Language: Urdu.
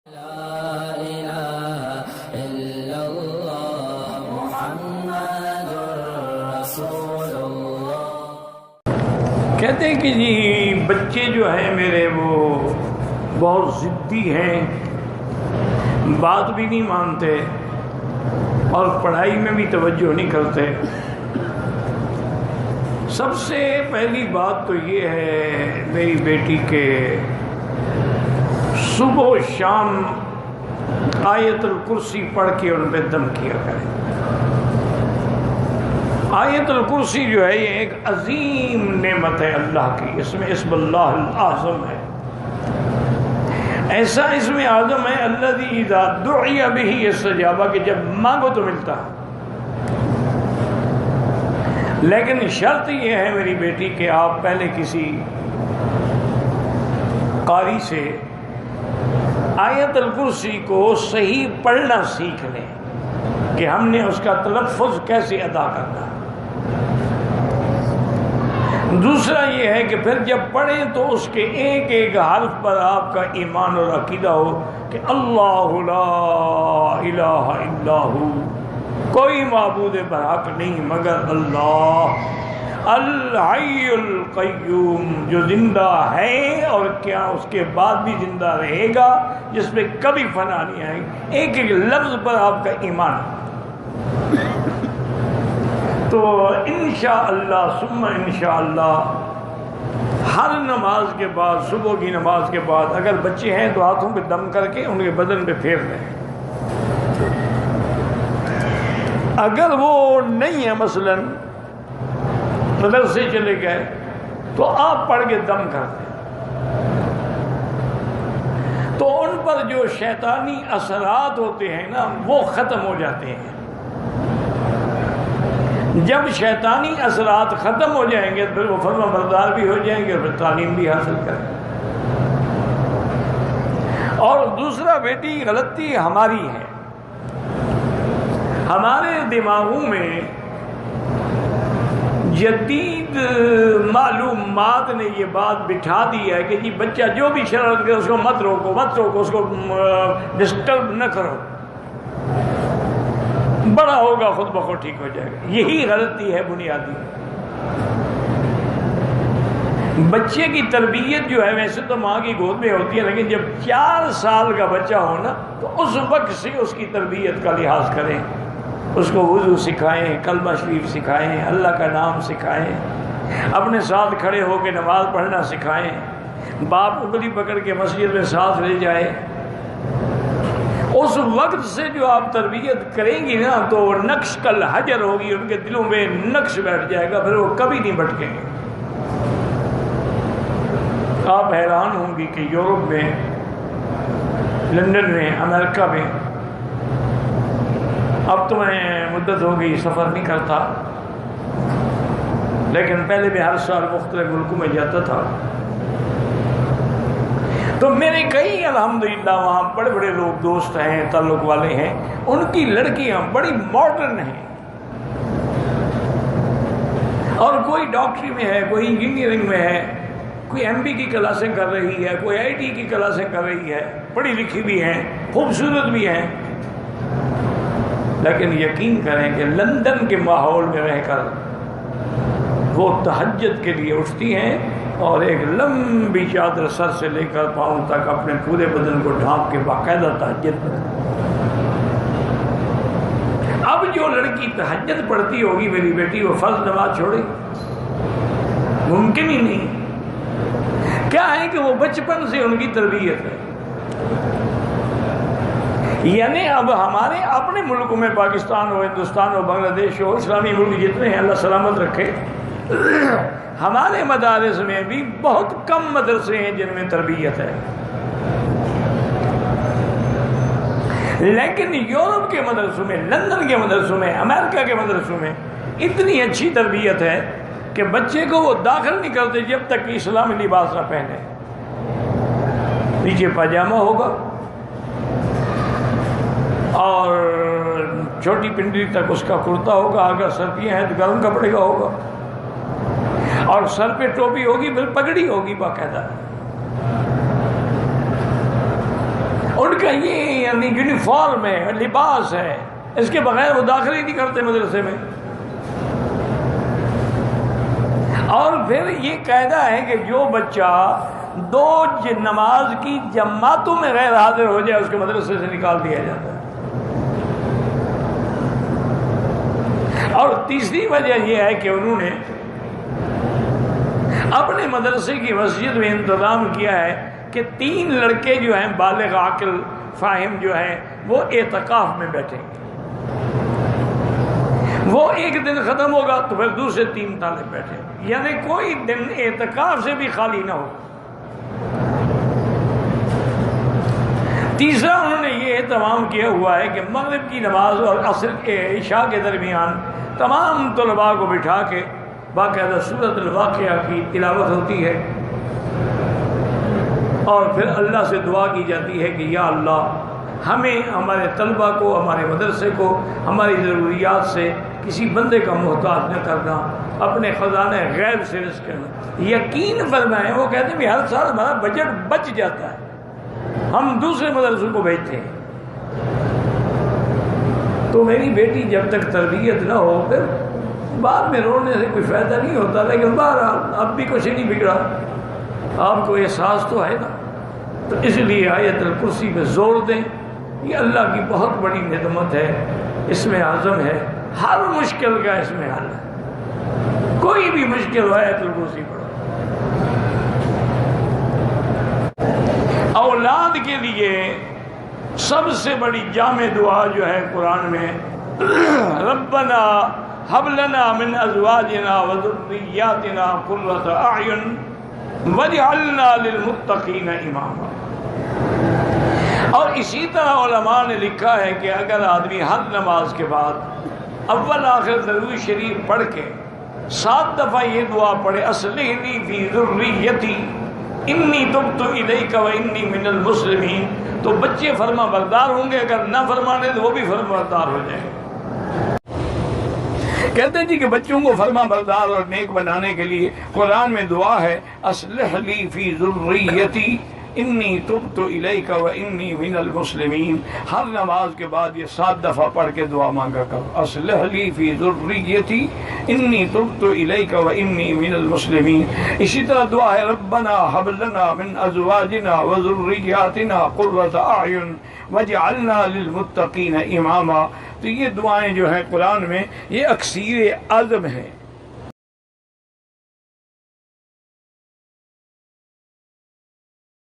لا إله إلا الله محمد رسول اللہ۔ کہتے ہیں کہ جی بچے جو ہیں میرے وہ بہت ضدی ہیں، بات بھی نہیں مانتے اور پڑھائی میں بھی توجہ نہیں کرتے۔ سب سے پہلی بات تو یہ ہے میری بیٹی کے صبح و شام آیت الکرسی پڑھ کے ان پہ دم کیا کریں۔ آیت الکرسی جو ہے یہ ایک عظیم نعمت ہے اللہ کی، اس میں اسم اللہ الاعظم ہے، ایسا اسم اعظم ہے الذی اذا دعی بہ استجاب، کہ جب مانگو تو ملتا ہے۔ لیکن شرط یہ ہے میری بیٹی کہ آپ پہلے کسی قاری سے آیت الکرسی کو صحیح پڑھنا سیکھ لیں کہ ہم نے اس کا تلفظ کیسے ادا کرنا۔ دوسرا یہ ہے کہ پھر جب پڑھیں تو اس کے ایک ایک حرف پر آپ کا ایمان اور عقیدہ ہو کہ اللہ لا الہ الا ہو، کوئی معبود برحق نہیں مگر اللہ، الحی القیوم، جو زندہ ہے اور کیا اس کے بعد بھی زندہ رہے گا، جس پہ کبھی فنا نہیں آئے گی۔ ایک ایک لفظ پر آپ کا ایمان۔ تو انشاءاللہ ثم انشاءاللہ ہر نماز کے بعد، صبح کی نماز کے بعد اگر بچے ہیں تو ہاتھوں پہ دم کر کے ان کے بدن پہ پھیر دیں۔ اگر وہ نہیں ہے مثلاً مدرسے چلے گئے تو آپ پڑھ کے دم کر دیں، تو ان پر جو شیطانی اثرات ہوتے ہیں نا وہ ختم ہو جاتے ہیں۔ جب شیطانی اثرات ختم ہو جائیں گے پھر وہ فرما بردار بھی ہو جائیں گے اور پھر تعلیم بھی حاصل کریں گے۔ اور دوسرا بیٹی غلطی ہماری ہے، ہمارے دماغوں میں جدید معلومات نے یہ بات بٹھا دی ہے کہ جی بچہ جو بھی شرارت کرے اس کو مت روکو، اس کو ڈسٹرب نہ کرو، بڑا ہوگا خود بخود ٹھیک ہو جائے گا۔ یہی غلطی ہے بنیادی۔ بچے کی تربیت جو ہے ویسے تو ماں کی گود میں ہوتی ہے، لیکن جب 4 سال کا بچہ ہو نا تو اس وقت سے اس کی تربیت کا لحاظ کریں، اس کو وضو سکھائیں، کلمہ شریف سکھائیں، اللہ کا نام سکھائیں، اپنے ساتھ کھڑے ہو کے نماز پڑھنا سکھائیں، باپ انگلی پکڑ کے مسجد میں ساتھ لے جائیں۔ اس وقت سے جو آپ تربیت کریں گی نا تو نقش کل حجر ہوگی، ان کے دلوں میں نقش بیٹھ جائے گا، پھر وہ کبھی نہیں بھٹکیں گے۔ آپ حیران ہوں گی کہ یورپ میں، لندن میں، امریکہ میں، اب تو میں مدت ہو گئی سفر نہیں کرتا، لیکن پہلے بھی ہر سال مختلف ملکوں میں جاتا تھا، تو میرے کئی الحمدللہ وہاں بڑے بڑے لوگ دوست ہیں، تعلق والے ہیں، ان کی لڑکیاں بڑی ماڈرن ہیں، اور کوئی ڈاکٹری میں ہے، کوئی انجینئرنگ میں ہے، کوئی ایم بی کی کلاسیں کر رہی ہے، کوئی آئی ٹی کی کلاسیں کر رہی ہے، پڑھی لکھی بھی ہیں، خوبصورت بھی ہیں۔ لیکن یقین کریں کہ لندن کے ماحول میں رہ کر وہ تہجد کے لیے اٹھتی ہیں اور ایک لمبی چادر سر سے لے کر پاؤں تک اپنے پورے بدن کو ڈھانپ کے باقاعدہ تہجد پڑھتی۔ اب جو لڑکی تہجد پڑھتی ہوگی میری بیٹی، وہ فرض نماز چھوڑے گی؟ ممکن ہی نہیں۔ کیا ہے کہ وہ بچپن سے ان کی تربیت ہے۔ یعنی اب ہمارے اپنے ملکوں میں، پاکستان ہو، ہندوستان ہو، بنگلہ دیش ہو، اسلامی ملک جتنے ہیں اللہ سلامت رکھے، ہمارے مدارس میں بھی بہت کم مدرسے ہیں جن میں تربیت ہے، لیکن یورپ کے مدرسوں میں، لندن کے مدرسوں میں، امریکہ کے مدرسوں میں اتنی اچھی تربیت ہے کہ بچے کو وہ داخل نہیں کرتے جب تک کہ اسلامی لباس نہ پہنے۔ نیچے پاجامہ ہوگا اور چھوٹی پنڈلی تک اس کا کرتا ہوگا، اگر سردیاں ہیں تو گرم کپڑے کا ہوگا، اور سر پہ ٹوپی ہوگی، پھر پگڑی ہوگی باقاعدہ۔ ان کا یہ یعنی یونیفارم ہے، لباس ہے، اس کے بغیر وہ داخل ہی نہیں کرتے مدرسے میں۔ اور پھر یہ قاعدہ ہے کہ جو بچہ دو نماز کی جماعتوں میں غیر حاضر ہو جائے اس کے مدرسے سے نکال دیا جاتا ہے۔ اور تیسری وجہ یہ ہے کہ انہوں نے اپنے مدرسے کی مسجد میں انتظام کیا ہے کہ 3 لڑکے جو ہیں بالغ عاقل فاہم جو ہیں وہ اعتکاف میں بیٹھیں گے۔ وہ ایک دن ختم ہوگا تو پھر دوسرے 3 طالب بیٹھیں گے، یعنی کوئی دن اعتکاف سے بھی خالی نہ ہو۔ تیسرا انہوں نے یہ اہتمام کیا ہوا ہے کہ مغرب کی نماز اور عصر کے عشاء کے درمیان تمام طلباء کو بٹھا کے باقاعدہ سورۃ الواقعہ کی تلاوت ہوتی ہے، اور پھر اللہ سے دعا کی جاتی ہے کہ یا اللہ ہمیں، ہمارے طلباء کو، ہمارے مدرسے کو، ہماری ضروریات سے کسی بندے کا محتاج نہ کرنا، اپنے خزانہ غیب سے رزق کرنا۔ یقین فرمائیں، وہ کہتے ہیں کہ ہر سال ہمارا بجٹ بچ جاتا ہے، ہم دوسرے مدرسوں کو بھیجتے ہیں۔ تو میری بیٹی جب تک تربیت نہ ہو پھر بعد میں رونے سے کوئی فائدہ نہیں ہوتا، لیکن بہرحال اب بھی کچھ نہیں بگڑا، آپ کو احساس تو ہے نا۔ تو اس لیے آیت الکرسی پہ زور دیں، یہ اللہ کی بہت بڑی نعمت ہے، اس میں عزم ہے، ہر مشکل کا اس میں حل ہے، کوئی بھی مشکل ہو آیت الکرسی پڑھو۔ اولاد کے لیے سب سے بڑی جامع دعا جو ہے قرآن میں، ربنا هب لنا من ازواجنا وذرياتنا قرة اعین واجعلنا للمتقین اماما۔ اور اسی طرح علماء نے لکھا ہے کہ اگر آدمی ہر نماز کے بعد اول آخر درود شریف پڑھ کے 7 دفعہ یہ دعا پڑھے، اصلح لی فی ذریتی انی تبت الیک و انی من المسلمین، تو بچے فرما بردار ہوں گے، اگر نہ فرمانے تو وہ بھی فرما بردار ہو جائیں گے۔ کہتے ہیں جی کہ بچوں کو فرما بردار اور نیک بنانے کے لیے قرآن میں دعا ہے، اصلح لی فی ذریتی انی تبت الیک و انی من المسلمین۔ ہر نماز کے بعد یہ 7 دفعہ پڑھ کے دعا مانگا کرو، اصلح لی فی ذریتی انی تبت الیک و انی من المسلمین۔ اسی طرح دعا ہے ربنا هب لنا من ازواجنا و ذریاتنا قرۃ اعین واجعلنا للمتقین اماما۔ تو یہ دعائیں جو ہیں قرآن میں یہ اکثیر عزم ہیں،